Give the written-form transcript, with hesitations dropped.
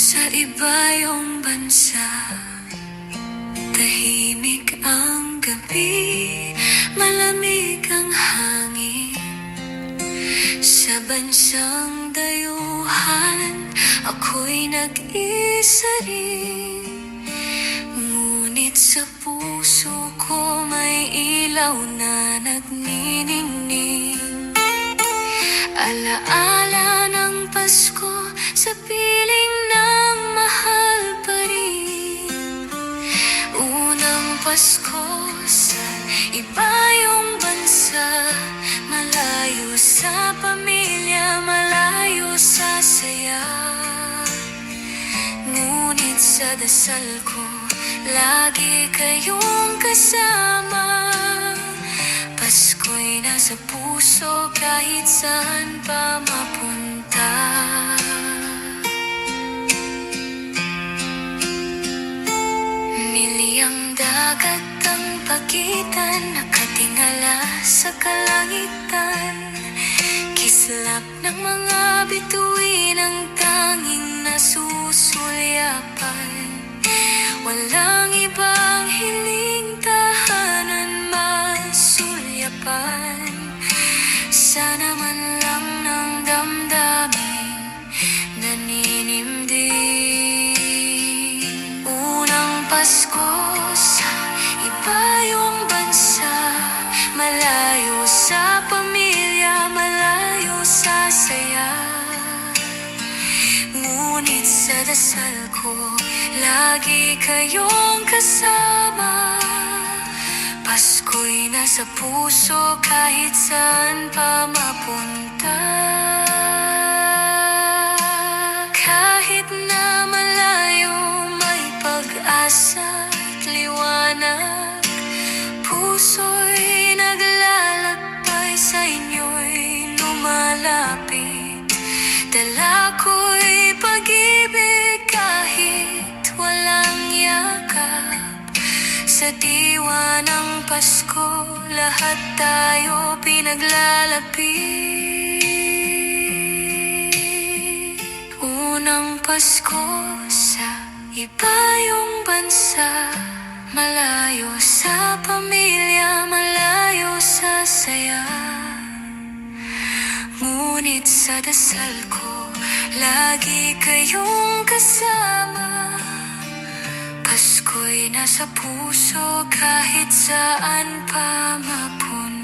Sa ibayong bansa, tahimik ang gabi, malamig ang hangin. Sa bansang dayuhan, ako'y nag-isa rin. Ngunit sa puso ko may ilaw na nagniningning. Alaala ng Pasko sa piling ng mahal pa rin. Unang Pasko sa ibayong bansa, malayo sa pamilya, malayo sa saya. Ngunit sa dasal ko, lagi kayong kasama. Pasko'y nasa puso kahit saan pa mapunta. Niliyang dagat ang pagitan, nakatingala sa kalangitan. Kislap ng mga bituin ang tanging nasusulyapan. Walang ibang hiling, tahanan masulyapan. Sana man lang ng damdamin naninimdim. Unang Pasko sa ibayong bansa, malayo sa pamilya, malayo sa saya. Ngunit sa dasal ko, lagi kayong kasama. Pasko'y nasa puso kahit saan pa mapunta. Kahit na malayo, may pag-asa at liwanag. Puso'y naglalakbay, sa inyo'y lumalapit. Dala ko'y pag-ibig kahit walang yakap. Sa diwa ng Pasko, lahat tayo pinaglalapit. Unang Pasko sa ibayong bansa, malayo sa pamilya, malayo sa saya. Ngunit sa dasal ko, lagi kayong kasama. Pasko'y nasa puso kahit saan pa mapunta.